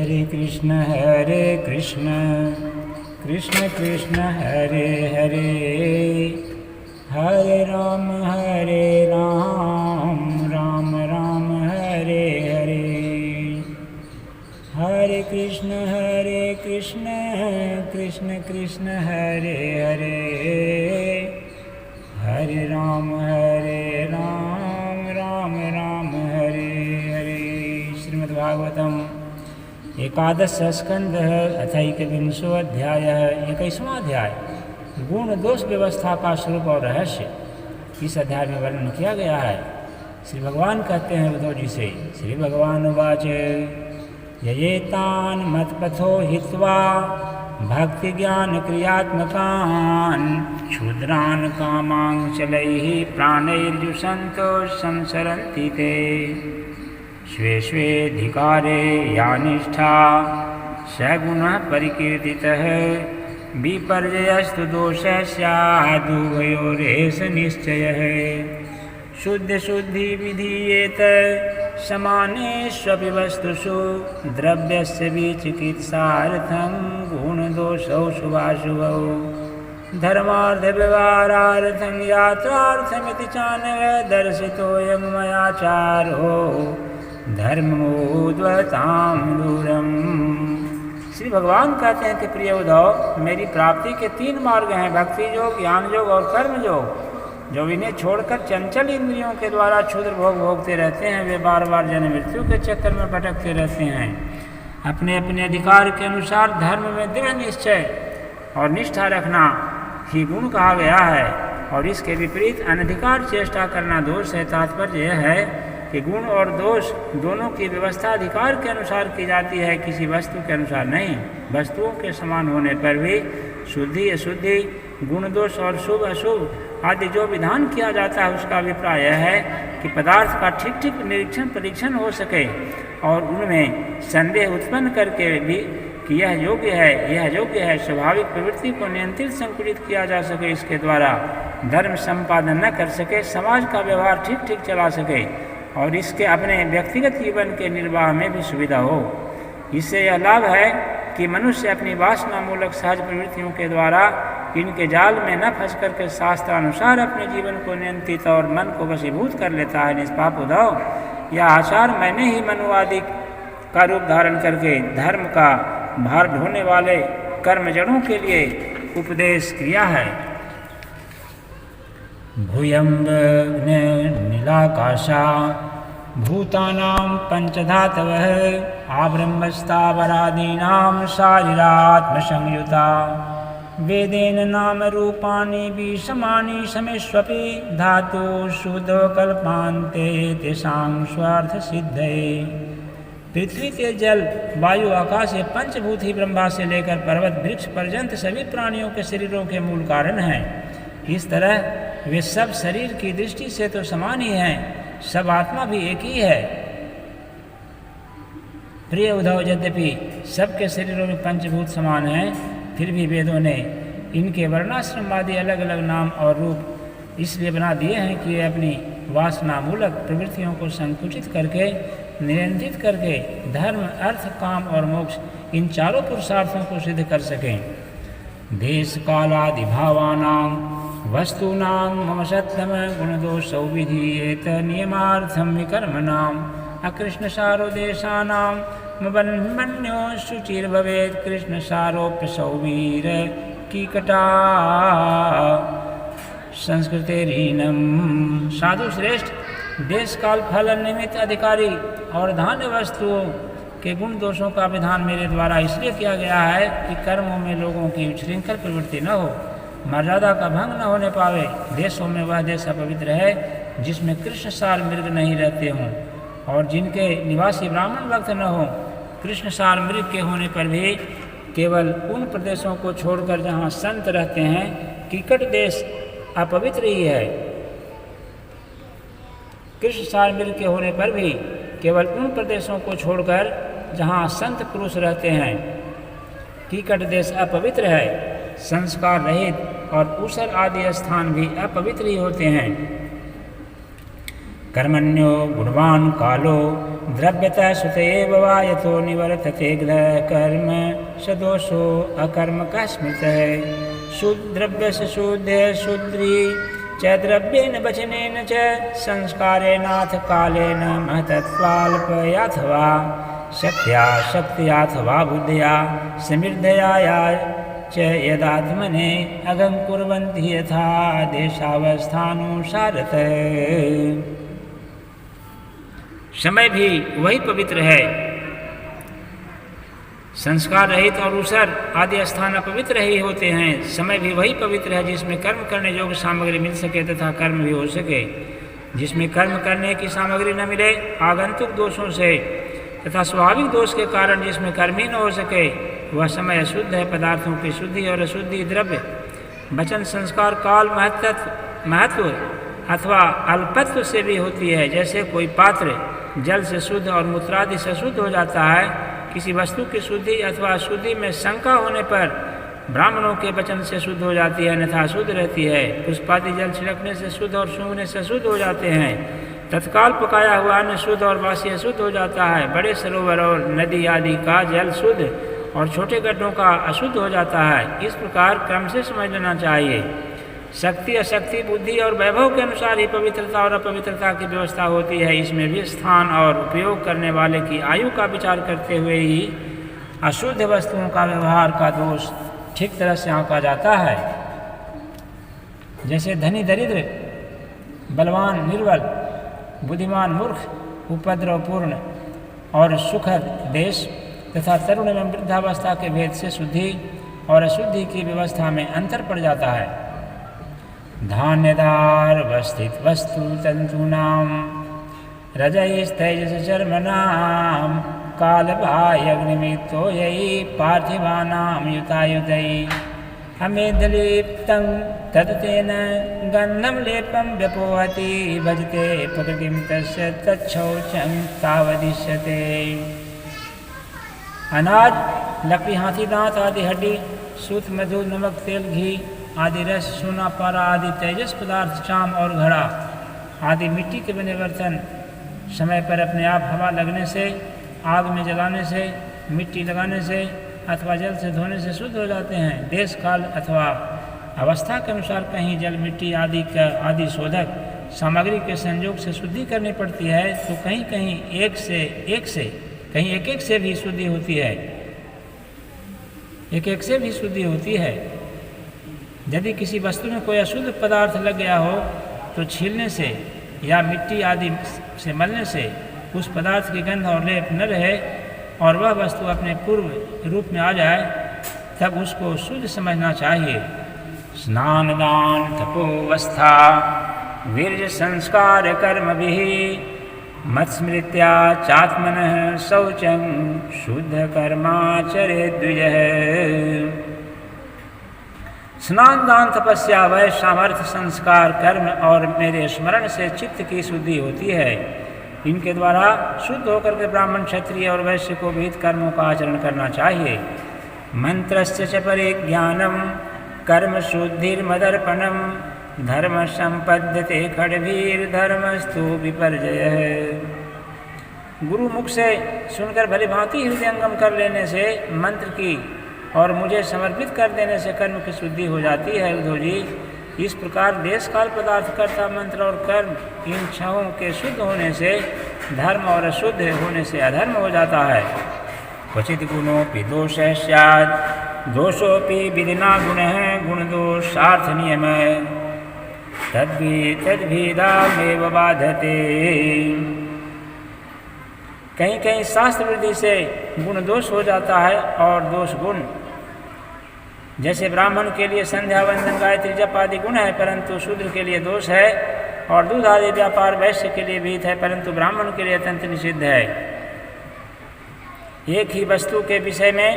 हरे कृष्ण कृष्ण कृष्ण हरे हरे, हरे राम राम राम हरे हरे। हरे कृष्ण कृष्ण कृष्ण हरे हरे, हरे राम राम हरे हरे। श्रीमद्भागवतम एकादश स्कंद अथैकविंशो अध्याय, 21वां अध्याय, गुण दोष व्यवस्था का स्वरूप और रहस्य इस अध्याय में वर्णन किया गया है। श्री भगवान कहते हैं उद्धव जी से, श्री भगवान उवाच ययेतान् मत्पथो हित्वा भक्ति ज्ञान क्रियात्मकान् क्षुद्रान् कामांचलैः प्राणैर्जुषन्तो संसरन्ति ते स्वे स्वेऽधिकारे या निष्ठा सगुणः परिकीर्तितः विपर्ययस्तु दोषः स्यादुभयोरेष निश्चयः। शुद्ध शुद्धि विधीयेत समानेष्वपि वस्तुषु द्रव्यस्य विचिकित्सार्थं गुणदोषौ शुभाशुभौ धर्मार्थ व्यवहारार्थं यात्रार्थमिति चानव दर्शितोऽयं मयाचारो धर्मोद्वतां दूरम्। श्री भगवान कहते हैं कि प्रिय उद्धव, मेरी प्राप्ति के 3 मार्ग हैं, भक्ति योग, ज्ञान योग और कर्म योग। जो इन्हें छोड़कर चंचल इंद्रियों के द्वारा क्षुद्र भोग भोगते रहते हैं, वे बार बार जन्म मृत्यु के चक्कर में भटकते रहते हैं। अपने अपने अधिकार के अनुसार धर्म में दृढ़ निश्चय और निष्ठा रखना ही गुण कहा गया है, और इसके विपरीत अनधिकार चेष्टा करना दोष है। तात्पर्य यह है कि गुण और दोष दोनों की व्यवस्था अधिकार के अनुसार की जाती है, किसी वस्तु के अनुसार नहीं। वस्तुओं के समान होने पर भी शुद्धि अशुद्धि, गुण दोष और शुभ अशुभ आदि जो विधान किया जाता है, उसका अभिप्राय यह है कि पदार्थ का ठीक ठीक निरीक्षण परीक्षण हो सके और उनमें संदेह उत्पन्न करके भी कि यह योग्य है, स्वाभाविक प्रवृत्ति को नियंत्रित संकुचित किया जा सके। इसके द्वारा धर्म संपादन न कर सके, समाज का व्यवहार ठीक ठीक चला सके और इसके अपने व्यक्तिगत जीवन के निर्वाह में भी सुविधा हो। इससे यह लाभ है कि मनुष्य अपनी वासना मूलक सहज प्रवृत्तियों के द्वारा इनके जाल में न फंस करके शास्त्रानुसार अपने जीवन को नियंत्रित और मन को वशीभूत कर लेता है। निष्पाप उद्धव, यह आचार मैंने ही मनुवादी का रूप धारण करके धर्म का भार ढोने वाले कर्मजनों के लिए उपदेश किया है। भूयम्ब नीलाकाशा भूतानां पंचधातवः आब्रह्मस्थावरादीनां शारीरात्मसंयुता वेदेन नाम रूपाणि विषमाणि समेष्वपि धातुषु कल्पान्ते तेषां स्वार्थ सिद्धये। पृथ्वी के जल वायु आकाश ये पंचभूत ही ब्रह्मा से लेकर पर्वत वृक्ष पर्यंत सभी प्राणियों के शरीरों के मूल कारण हैं। इस तरह वे सब शरीर की दृष्टि से तो समान ही हैं, सब आत्मा भी एक ही है। प्रिय उद्धव, यद्यपि सबके शरीरों में पंचभूत समान हैं, फिर भी वेदों ने इनके वर्णाश्रमवादी अलग अलग नाम और रूप इसलिए बना दिए हैं कि ये अपनी वासना मूलक प्रवृत्तियों को संकुचित करके नियंत्रित करके धर्म अर्थ काम और मोक्ष इन चारों पुरुषार्थों को सिद्ध कर सकें। देश कालादि भावानां वस्तूनां मम सत्तम गुणदोषौ विधीयेत नियमार्थं विकर्मणाम् अकृष्णसारो देशानां ब्रह्मण्यो शुचिर्भवेत् कृष्णसारोऽप्यसौ वीर कीकटा संस्कृतेरीनम। साधु श्रेष्ठ, देश काल फल निमित्त अधिकारी और धान्य वस्तुओं के गुण दोषों का विधान मेरे द्वारा इसलिए किया गया है कि कर्मों में लोगों की उच्छृंखल प्रवृत्ति न हो, मर्यादा का भंग न होने पावे। देशों में वह देश अपवित्र है जिसमें कृष्ण सार मृग नहीं रहते हों और जिनके निवासी ब्राह्मण भक्त न हों। कृष्ण सार मृग के होने पर भी केवल उन प्रदेशों को छोड़कर जहाँ संत रहते हैं, कीकट देश अपवित्र ही है। कृष्ण सार मृग के होने पर भी केवल उन प्रदेशों को छोड़कर जहाँ संत पुरुष रहते हैं, कीकट देश अपवित्र है। संस्कार रहित और ऊसर आदि स्थान भी अपवित्र ही होते हैं। कर्मण्यो गुणवान कालो द्रव्यतः सुत एव वा यतो निवर्तते कर्म सदोषो अकर्म का स्मृत है। शुद्रव्य से शुद्ध शूद्री च द्रव्येन वचनेन च संस्कारेणाथ कालेन महतत्वाल्पयाथवा शक्त्या शक्त्याथवा बुद्ध्या समृद्धया च यदात्मने अगम कुर्वन्ति यथा देशावस्थानुसारत। समय भी वही पवित्र है, संस्कार रहित और ऊसर आदि स्थान अपवित्र ही होते हैं। समय भी वही पवित्र है जिसमें कर्म करने योग्य सामग्री मिल सके तथा कर्म भी हो सके। जिसमें कर्म करने की सामग्री न मिले आगंतुक दोषों से तथा स्वाभाविक दोष के कारण जिसमें कर्म ही न हो सके वह समय अशुद्ध है। पदार्थों की शुद्धि और अशुद्धि द्रव्य वचन संस्कार काल महत्व अथवा अल्पत्व से भी होती है। जैसे कोई पात्र जल से शुद्ध और मूत्रादि से शुद्ध हो जाता है, किसी वस्तु की शुद्धि अथवा अशुद्धि में शंका होने पर ब्राह्मणों के वचन से शुद्ध हो जाती है अन्यथा अशुद्ध रहती है। पुष्पादि जल छिड़कने से शुद्ध और सूंघने से शुद्ध हो जाते हैं। तत्काल पकाया हुआ अन्न शुद्ध और बासी अशुद्ध हो जाता है। बड़े सरोवर और नदी आदि का जल शुद्ध और छोटे गड्ढों का अशुद्ध हो जाता है। इस प्रकार क्रम से समझ लेना चाहिए। शक्ति अशक्ति बुद्धि और वैभव के अनुसार ही पवित्रता और अपवित्रता की व्यवस्था होती है। इसमें भी स्थान और उपयोग करने वाले की आयु का विचार करते हुए ही अशुद्ध वस्तुओं का व्यवहार का दोष ठीक तरह से आंका जाता है। जैसे धनी दरिद्र, बलवान निर्बल, बुद्धिमान मूर्ख, उपद्रवपूर्ण और सुखद देश तथा तरुण एवं वृद्धावस्था के भेद से शुद्धि और अशुद्धि की व्यवस्था में अंतर पड़ जाता है। धान्यदार वस्थित वस्तु तंतूनाम रजैस्तैजस चर्मणाम कालबाह्य अग्निमितो यही पार्थिवानाम युतायुतै अमेधलिप्तं तदतेन गन्धं लेपं व्यपोहति भजते प्रकृतिं तस्य तच्छौचं तावदिश्यते। अनाज, लकड़ी, हाथी दांत आदि हड्डी, सूत, मधु, नमक, तेल, घी आदि रस, सोना, पारा आदि तेजस पदार्थ, चाम और घड़ा आदि मिट्टी के बने बर्तन समय पर अपने आप हवा लगने से, आग में जलाने से, मिट्टी लगाने से अथवा जल से धोने से शुद्ध हो जाते हैं। देश काल अथवा अवस्था के अनुसार कहीं जल, मिट्टी आदि शोधक सामग्री के संयोग से शुद्धि करनी पड़ती है तो कहीं कहीं एक से भी शुद्धि होती है। एक से भी शुद्धि होती है। यदि किसी वस्तु में कोई अशुद्ध पदार्थ लग गया हो तो छीलने से या मिट्टी आदि से मलने से उस पदार्थ की गंध और लेप न रहे और वह वस्तु अपने पूर्व रूप में आ जाए तब उसको शुद्ध समझना चाहिए। स्नान दान तपोवस्था वीर्य संस्कार कर्म भी मत्स्मृत्या चात्मनः शौचं शुद्ध कर्माचरे द्विजः। स्नान दान तपस्या वह सामर्थ्य संस्कार कर्म और मेरे स्मरण से चित्त की शुद्धि होती है। इनके द्वारा शुद्ध होकर के ब्राह्मण क्षत्रिय और वैश्य को विहित कर्मों का आचरण करना चाहिए। मंत्रस्य च परिज्ञानम कर्म शुद्धिर्मदर्पणम धर्म संपद्यते खड्भीर धर्मस्तु विपर्जय। गुरु मुख से सुनकर भली भांति हृदयंगम कर लेने से मंत्र की और मुझे समर्पित कर देने से कर्म की शुद्धि हो जाती है। उद्धव जी, इस प्रकार देश काल पदार्थ कर्ता मंत्र और कर्म इन छहों के शुद्ध होने से धर्म और अशुद्ध होने से अधर्म हो जाता है। क्वचित गुणोपि दोषः स्यात् दोषोपि विधिना गुणः गुण दोषार्थ नियमः तद्भेदामेव बाधते। कहीं कहीं शास्त्र विधि से गुण दोष हो जाता है और दोष गुण। जैसे ब्राह्मण के लिए संध्या वंदन गायत्री जप आदि गुण है परंतु शूद्र के लिए दोष है और दूध आदि व्यापार वैश्य के लिए विहित है परंतु ब्राह्मण के लिए अत्यंत निषिद्ध है। एक ही वस्तु के विषय में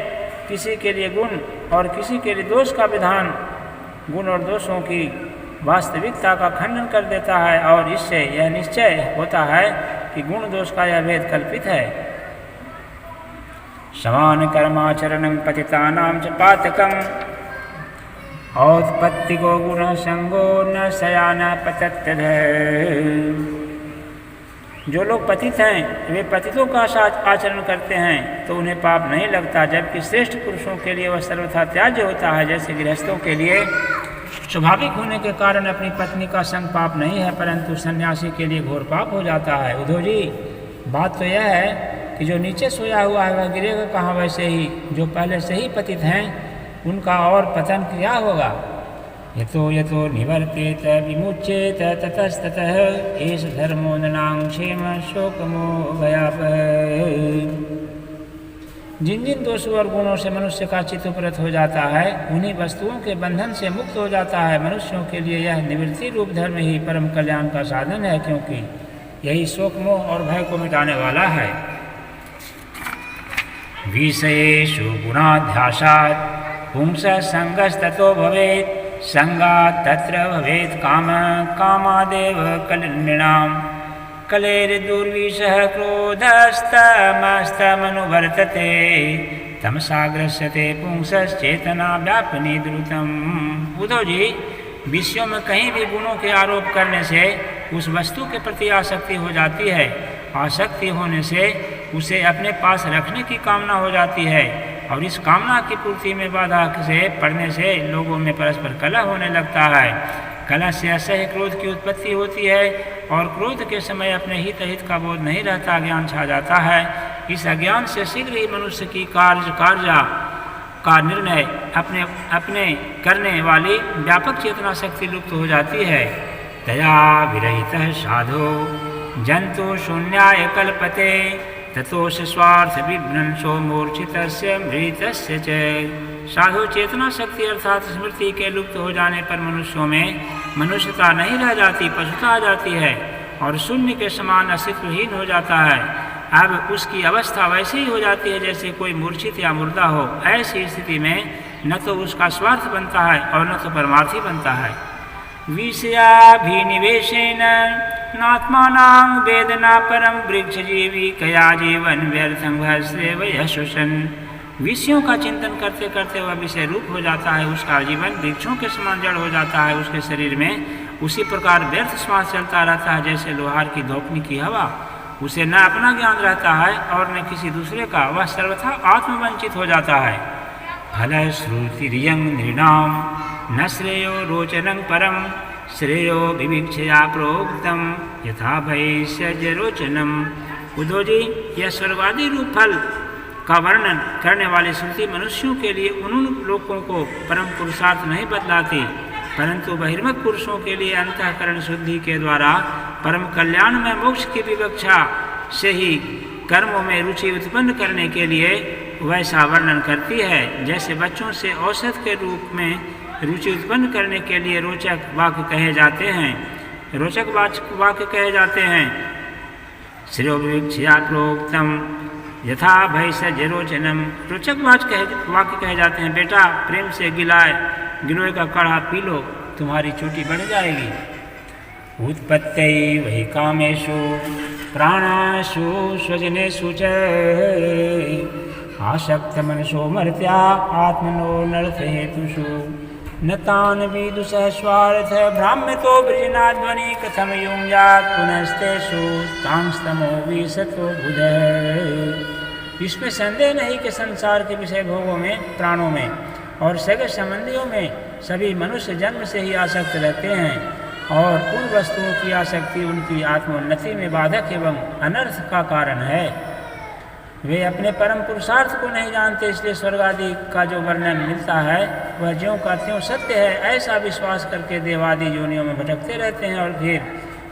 किसी के लिए गुण और किसी के लिए दोष का विधान गुण और दोषों की वास्तविकता का खंडन कर देता है और इससे यह निश्चय होता है कि गुण दोष का यह भेद कल्पित है। समान कर्माचरणं पतितानां च पातकम् औत्पत्तिको गुण संगो न शयान पतत्यध। जो लोग पतित हैं वे पतितों का आचरण करते हैं तो उन्हें पाप नहीं लगता, जबकि श्रेष्ठ पुरुषों के लिए वह सर्वथा त्याज्य होता है। जैसे गृहस्थों के लिए स्वाभाविक होने के कारण अपनी पत्नी का संग पाप नहीं है, परंतु सन्यासी के लिए घोर पाप हो जाता है। उद्धव जी, बात तो यह है कि जो नीचे सोया हुआ है वह गिरेगा कहाँ, वैसे ही जो पहले से ही पतित हैं उनका और पतन क्या होगा। यतो निवर्तेत विमुच्येत ततस्ततः एष धर्मो नृणां क्षेम शोकमो भयापः। जिन जिन दोषों और गुणों से मनुष्य का चित्त उपरत हो जाता है उन्हीं वस्तुओं के बंधन से मुक्त हो जाता है। मनुष्यों के लिए यह निवृत्ति रूप धर्म ही परम कल्याण का साधन है, क्योंकि यही शोक मोह और भय को मिटाने वाला है। विषयेषु गुणाध्यासात् पुंसः संगस्ततो भवेत्, संगात् तत्र भवेत् काम, कामादेव कलनृणाम्। कलेर्दुर्विषः क्रोधस्तमस्तमनुवर्तते, तमसाग्रस्यते पुंसश्चेतना व्यापिनी द्रुतम्। उद्धव जी, विषयों में कहीं भी गुणों के आरोप करने से उस वस्तु के प्रति आसक्ति हो जाती है। आसक्ति होने से उसे अपने पास रखने की कामना हो जाती है, और इस कामना की पूर्ति में बाधा से पड़ने से लोगों में परस्पर कलह होने लगता है। कलह से असह्य क्रोध की उत्पत्ति होती है, और क्रोध के समय अपने हित अहित का बोध नहीं रहता, ज्ञान छा जाता है। इस अज्ञान से शीघ्र ही मनुष्य की कार्य का निर्णय अपने करने वाली व्यापक चेतना शक्ति लुप्त हो जाती है। दया विरहितः साधो जंतु शून्याय कल्पते, ततोष स्वार्थ विभ्रंशो मूर्छितस्य मृतस्य च। साधु चेतना शक्ति अर्थात स्मृति के लुप्त हो जाने पर मनुष्यों में मनुष्यता नहीं रह जाती, पशुता आ जाती है और शून्य के समान अस्तित्वहीन हो जाता है। अब उसकी अवस्था वैसी ही हो जाती है जैसे कोई मूर्छित या मुर्दा हो। ऐसी स्थिति में न तो उसका स्वार्थ बनता है और न तो परमार्थी बनता है। विषयाभिनिवेशेन नात्मानां वेदना परम वृक्ष जीवी कया जीवन व्यर्थं भस्रेव यशोषन्। विषयों का चिंतन करते करते वह विषय रूप हो जाता है, उसका जीवन वृक्षों के समान जड़ हो जाता है। उसके शरीर में उसी प्रकार व्यर्थ श्वास चलता रहता है जैसे लोहार की धोपनी की हवा। उसे न अपना ज्ञान रहता है और न किसी दूसरे का, वह सर्वथा आत्मवंचित हो जाता है। फलश्रुतिरियं नृणां न श्रेयो रोचनं परम, श्रेयो विवीक्षया प्रोक्तम यथा भैष्य रोचनम। उद्धव जी, यह स्वर्गादि रूप फल का वर्णन करने वाली श्रुति मनुष्यों के लिए उन लोगों को परम पुरुषार्थ नहीं बतलाती, परंतु बहिर्मुख पुरुषों के लिए अंतःकरण शुद्धि के द्वारा परम कल्याण में मोक्ष की विवक्षा से ही कर्मों में रुचि उत्पन्न करने के लिए वैसा वर्णन करती है। जैसे बच्चों से औषध के रूप में रुचि उत्पन्न करने के लिए रोचक वाक्य कहे जाते हैं, श्रेयोविवीक्षया प्रोक्तम यथा भैषज रोचनम। रोचक वाक्य कहे जाते हैं, बेटा प्रेम से गिलोय का काढ़ा पी लो, तुम्हारी चोटी बढ़ जाएगी। उत्पत्ति वही कामेषु प्राणाशु स्वजनेषु च, आसक्त मनसो मर्त्या आत्मनो नर्थ हेतुषु, न तान् विदुषः स्वार्थ भ्राम्यतो वृजनाध्वनि, कथम युञ्जात् पुनस्तेषु तांस्तमो विशतो बुधः। इसमें संदेह नहीं कि संसार के विषय भोगों में, प्राणों में और सगे संबंधियों में सभी मनुष्य जन्म से ही आसक्त रहते हैं, और उन वस्तुओं की आसक्ति उनकी आत्मोन्नति में बाधक एवं अनर्थ का कारण है। वे अपने परम पुरुषार्थ को नहीं जानते, इसलिए स्वर्ग आदि का जो वर्णन मिलता है वह ज्यों का त्यों सत्य है ऐसा विश्वास करके देवादि योनियों में भटकते रहते हैं और फिर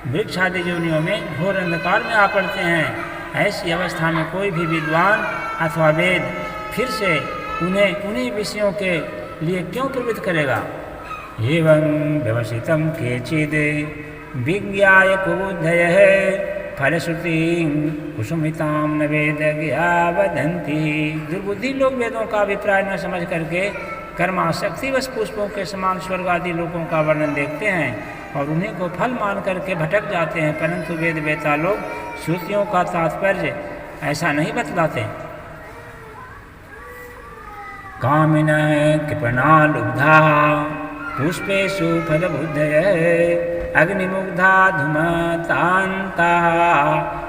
वृक्ष आदि योनियों में घोर अंधकार में आ पड़ते हैं। ऐसी अवस्था में कोई भी विद्वान अथवा वेद फिर से उन्हें उन्हीं विषयों के लिए क्यों प्रवृत्त करेगा। एवं व्यवसितं केचिद् विज्ञाय कुबुद्धयः फलश्रुतिं कुसुमितां न वेदज्ञा वदन्ति। दुर्बुद्धि लोग वेदों का अभिप्राय न समझ करके कर्मासक्ति वश पुष्पों के समान स्वर्ग आदि लोगों का वर्णन देखते हैं और उन्हीं को फल मान करके भटक जाते हैं, परंतु वेद वेता लोग श्रुतियों का तात्पर्य ऐसा नहीं बतलाते। कामिनः कृपणा लुब्धा पुष्पेषु फलबुद्धयः, अग्निमुग्धा धूमतान्ता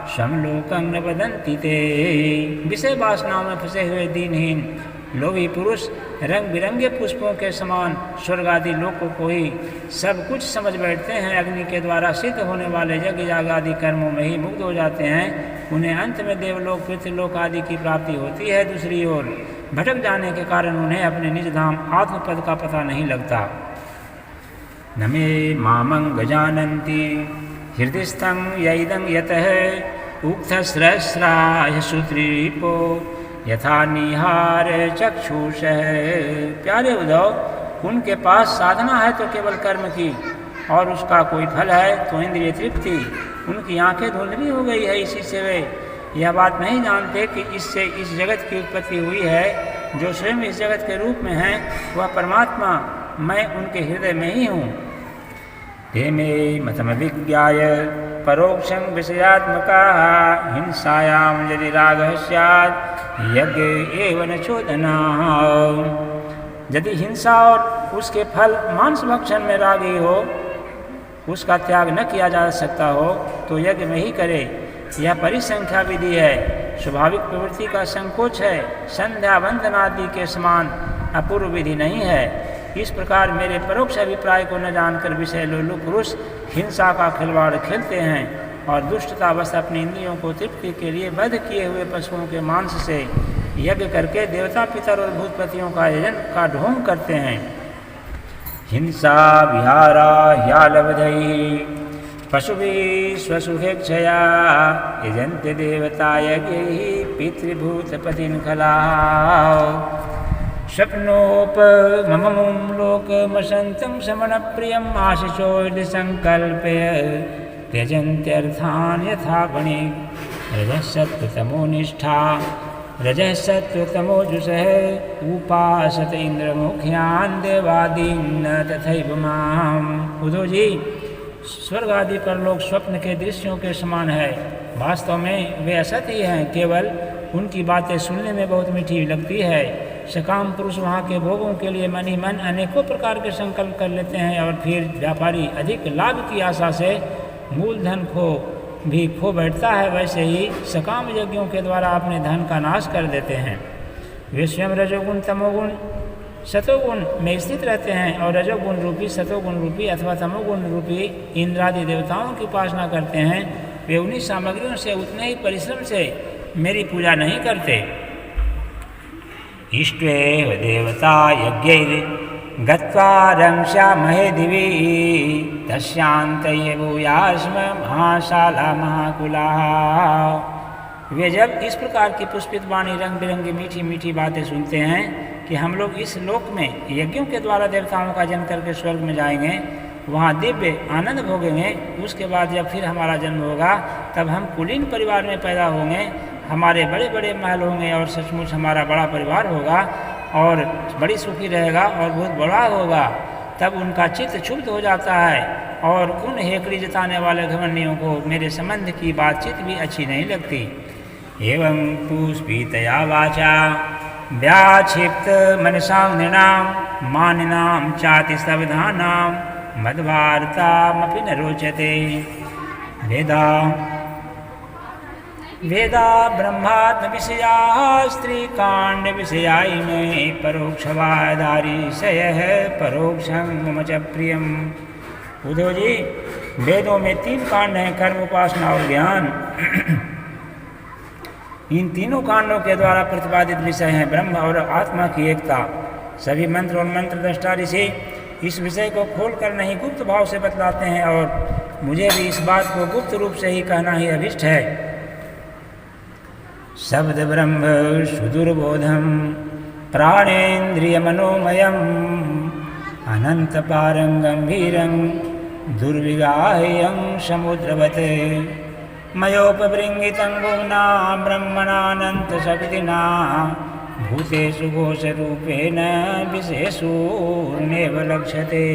समलोकं न वदन्ति ते। विषय वासनाओं में फंसे हुए दीनहीन लोभी पुरुष रंग बिरंगे पुष्पों के समान स्वर्ग आदि लोकों को ही सब कुछ समझ बैठते हैं। अग्नि के द्वारा सिद्ध होने वाले यज्ञ याग आदि कर्मों में ही मुग्ध हो जाते हैं। उन्हें अंत में देवलोक पृथ्वीलोक आदि की प्राप्ति होती है। दूसरी ओर भटक जाने के कारण उन्हें अपने निज धाम आत्मपद का पता नहीं लगता। न मे मामं जानन्ति हृदयस्थं यैदं यतः उक्तस्रस्राय सुत्रिपो यथा निहार चक्षुष। प्यारे उद्धव, उनके पास साधना है तो केवल कर्म की, और उसका कोई फल है तो इंद्रिय तृप्ति। उनकी आंखें धुंधली हो गई है, इसी से वे यह बात नहीं जानते कि इससे इस जगत की उत्पत्ति हुई है। जो स्वयं इस जगत के रूप में है वह परमात्मा मैं उनके हृदय में ही हूँ। ते मे मतमभिज्ञाय परोक्षं विषयात्मकाः हिंसायां यदि रागः स्यात् यज्ञ एव न चोदनाः। यदि हिंसा और उसके फल मांस भक्षण में रागी हो, उसका त्याग न किया जा सकता हो तो यज्ञ में ही करे। यह परिसंख्या विधि है, स्वाभाविक प्रवृत्ति का संकोच है, संध्या वंदन आदि के समान अपूर्व विधि नहीं है। इस प्रकार मेरे परोक्ष अभिप्राय को न जानकर विषय लोलुप पुरुष हिंसा का खिलवाड़ खेलते हैं और दुष्टतावश अपनी इंद्रियों को तृप्ति के लिए वध किए हुए पशुओं के मांस से यज्ञ करके देवता पितर और भूतपतियों का यजन का ढोंग करते हैं। हिंसा विहारा ह्यालवधैः पशुभिः स्वसुखेच्छया यजन्ते देवता यज्ञैः पितृभूतपतिं खलाः। स्वप्नोपममं लोकमसन्तं समनप्रियम् आशिषो यदि संकल्प्य त्यजन्त्यर्थान् यथा वणि। रजः सत्त्वतमो निष्ठा रजः सत्त्वतमो जुषः उपासत इंद्रमुख्यान् देवादीन् तथैव माम्। उद्धव जी, स्वर्ग आदि पर लोग स्वप्न के दृश्यों के समान है। वास्तव में वे असत ही हैं, केवल उनकी बातें सुनने में बहुत मीठी लगती है। सकाम पुरुष वहाँ के भोगों के लिए मन ही मन अनेकों प्रकार के संकल्प कर लेते हैं और फिर व्यापारी अधिक लाभ की आशा से मूलधन भी खो बैठता है। वैसे ही सकाम यज्ञों के द्वारा अपने धन का नाश कर देते हैं। वे स्वयं रजोगुण तमोगुण सतोगुण में स्थित रहते हैं और रजोगुण रूपी सतोगुण रूपी अथवा तमोगुण रूपी इंद्रादि देवताओं की उपासना करते हैं। वे उन्हीं सामग्रियों से उतने ही परिश्रम से मेरी पूजा नहीं करते। इष्ट्वेव देवता यज्ञैर् गत्वा रंक्षामहे दिवि तस्यान्तये भूयास्म महाशाला महाकुलाः। वे जब इस प्रकार की पुष्पित वाणी रंग बिरंगी मीठी मीठी बातें सुनते हैं कि हम लोग इस लोक में यज्ञों के द्वारा देवताओं का जन्म करके स्वर्ग में जाएंगे, वहाँ दिव्य आनंद भोगेंगे। उसके बाद जब फिर हमारा जन्म होगा तब हम कुलीन परिवार में पैदा होंगे, हमारे बड़े बड़े महल होंगे और सचमुच हमारा बड़ा परिवार होगा और बड़ी सुखी रहेगा और बहुत बड़ा होगा। तब उनका चित्त क्षुब्ध हो जाता है और उन हेकड़ी जताने वाले घमंडियों को मेरे संबंध की बातचीत भी अच्छी नहीं लगती। एवं पुष्पितया वाचा व्याक्षिप्त मनसां नृणां मानिनां चाति स्तब्धानां मद्वार्तामपि न रोचते। वेदा ब्रह्मात्म विषयाः स्त्रीकांड विषयाय में परोक्षवादारिशयः परोक्षं मम च प्रियम्। उद्धव जी, वेदों में 3 कांड हैं, कर्म, उपासना और ज्ञान। इन तीनों कांडों के द्वारा प्रतिपादित विषय हैं ब्रह्म और आत्मा की एकता। सभी मंत्र और मंत्र दृष्टा ऋषि इस विषय को खोलकर नहीं गुप्त भाव से बतलाते हैं और मुझे भी इस बात को गुप्त रूप से ही कहना ही अभिष्ट है। शब्द ब्रह्म सुदुर्बोधम प्राणेन्द्रिय मनोमयम अनंत पारं गंभीरं दुर्विगाह्यं समुद्रवत् मयोपबृंहितं गुणा ब्रह्मणानंत शक्तिना भूतेषु घोषरूपेण विशेषो नैव लक्ष्यते।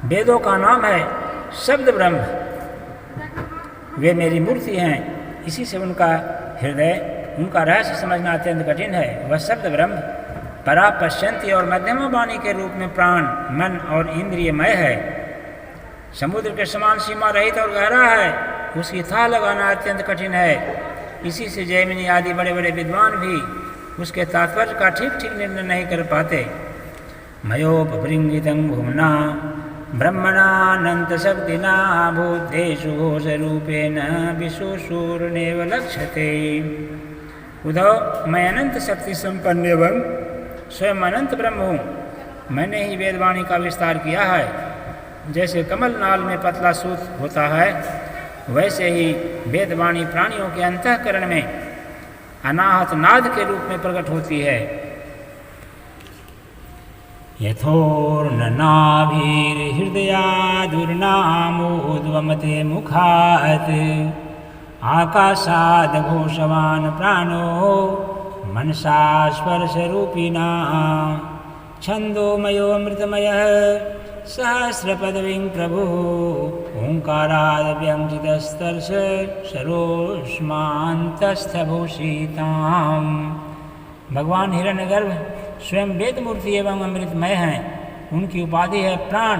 वेदों का नाम है शब्द ब्रह्म। वे मेरी मूर्ति हैं, इसी से उनका हृदय, उनका रहस्य समझना अत्यंत कठिन है। वह शब्द ब्रह्म परा पश्यंती और मध्यमा वाणी के रूप में प्राण, मन और इंद्रियमय है। समुद्र के समान सीमा रहित और गहरा है, उसकी था लगाना अत्यंत कठिन है। इसी से जैमिनी आदि बड़े बड़े विद्वान भी उसके तात्पर्य का ठीक ठीक निर्णय नहीं कर पाते। मयोपभृंगितं भुवना ब्रह्मणानंत शक्तिना भूतेषु घोषरूपेण विशुशूर्णेव लक्ष्यते। उद्धव, मैं अनंत शक्ति संपन्न एवं स्वयं अनंत ब्रह्म हूँ। मैंने ही वेदवाणी का विस्तार किया है। जैसे कमल नाल में पतला सूत होता है, वैसे ही वेदवाणी प्राणियों के अंतःकरण में अनाहत नाद के रूप में प्रकट होती है। यथोर्ननाभिर्हृदयादुर्नामोद्वमते मुखात् आकाशाद् घोषवान् प्राणो मनसा स्पर्शरूपिणा छन्दोमयोऽमृतमयः सहस्रपदवीं प्रभुः ओङ्कारादव्यञ्जितस्तर्श सरोष्मान्तस्थभूषिताम्। भगवान हिरण्यगर्भ स्वयं वेद मूर्ति एवं अमृतमय हैं। उनकी उपाधि है प्राण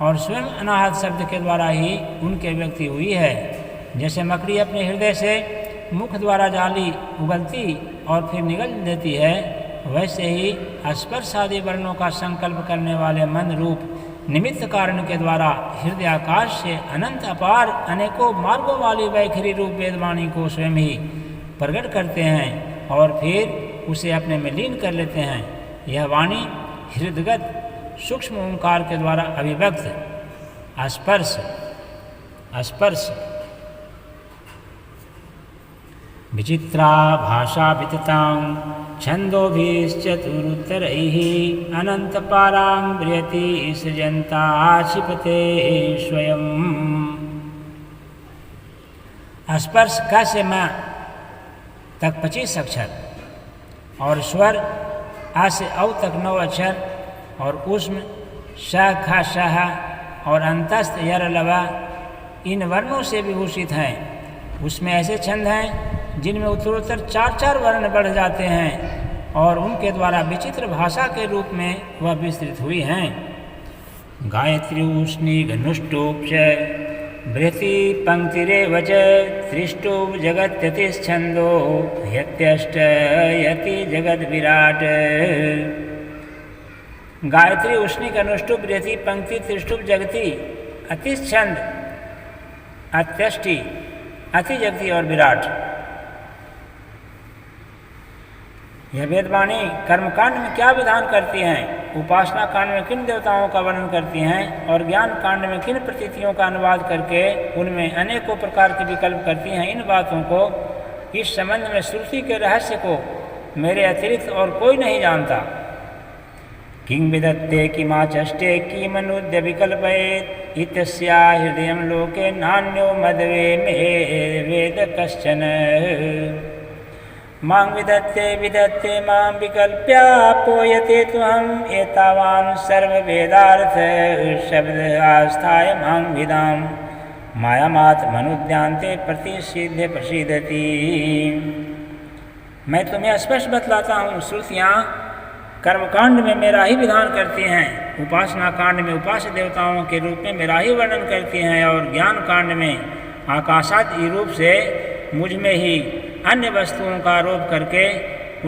और स्वयं अनाहत शब्द के द्वारा ही उनके व्यक्ति हुई है। जैसे मकड़ी अपने हृदय से मुख द्वारा जाली उगलती और फिर निगल देती है, वैसे ही स्पर्श आदि वर्णों का संकल्प करने वाले मन रूप निमित्त कारण के द्वारा हृदय आकाश से अनंत अपार अनेकों मार्गों वाली वैखरी रूप वेदवाणी को स्वयं ही प्रकट करते हैं और फिर उसे अपने में लीन कर लेते हैं। यह वाणी हृदगत सूक्ष्म ओंकार के द्वारा अभिव्यक्त स्पर्श विचित्रा भाषा विततां छन्दोभिश्चतुरुत्तरैः अनन्तपारां बृहति सृजन्ता क्षिपते स्वयं। स्पर्श क से म तक 25 अक्षर और स्वर आ से औ तक 9 अक्षर और उष्म श ख शह और अंतस्थ यर लवा इन वर्णों से विभूषित हैं। उसमें ऐसे छंद हैं जिनमें उत्तरोत्तर 4-4 वर्ण बढ़ जाते हैं और उनके द्वारा विचित्र भाषा के रूप में वह विस्तृत हुई हैं। गायत्री उष्णी घनुष्टोप च बृहति पंक्तिरेव च त्रिष्टुप जगत्यतिश्छन्दो यत्यष्ट यति जगद विराट। गायत्री उष्णी घनुष्टुप बृहति पंक्ति त्रिष्टुप जगति अतिश्छंद अत्यष्टि अति जगति और विराट। यह वेदवाणी कर्मकांड में क्या विधान करती हैं, उपासना कांड में किन देवताओं का वर्णन करती हैं और ज्ञान कांड में किन प्रतीतियों का अनुवाद करके उनमें अनेकों प्रकार के विकल्प करती हैं, इन बातों को इस संबंध में श्रुति के रहस्य को मेरे अतिरिक्त और कोई नहीं जानता। किं विदत्ते किमाचष्टे किमनुद्य विकल्पयेत् इत्यस्या हृदयं लोके नान्यो मद्वे मे वेद कश्चन। मां विदत्ते मां विकल्प्यापोयते त्वं एतावान् सर्ववेदार्थ शब्द आस्थाय मां विदां मायामात्मनुद्यांते प्रतिषिध्य प्रसिद्धति। मैं तुम्हें स्पष्ट बतलाता हूँ, श्रुतियाँ कर्मकांड में मेरा ही विधान करती हैं, उपासना कांड में उपास्य देवताओं के रूप में मेरा ही वर्णन करती हैं और ज्ञान कांड में आकाशादि रूप से मुझ में ही अन्य वस्तुओं का आरोप करके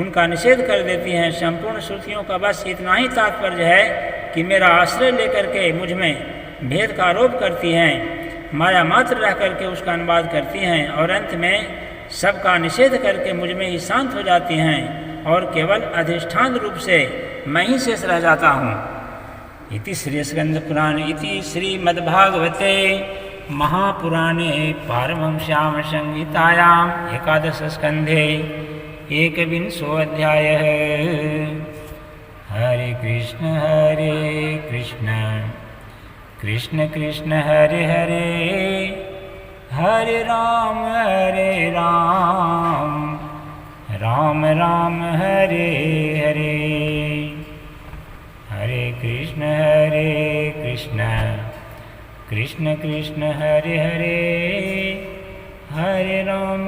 उनका निषेध कर देती हैं। संपूर्ण श्रुतियों का बस इतना ही तात्पर्य है कि मेरा आश्रय लेकर के मुझ में भेद का आरोप करती हैं, माया मात्र रह करके उसका अनुवाद करती हैं और अंत में सबका निषेध करके मुझ में ही शांत हो जाती हैं और केवल अधिष्ठान रूप से मैं ही शेष रह जाता हूँ। इति श्री स्कंद पुराण इति श्रीमद्भागवते महापुराणे पारमहंस्यां संहितायां एकादश स्कंधे 21 हरे कृष्ण कृष्ण कृष्ण हरे हरे हरे राम राम राम हरे हरे। हरे कृष्ण कृष्ण कृष्ण हरे हरे हरे राम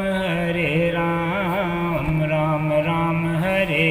राम राम हरे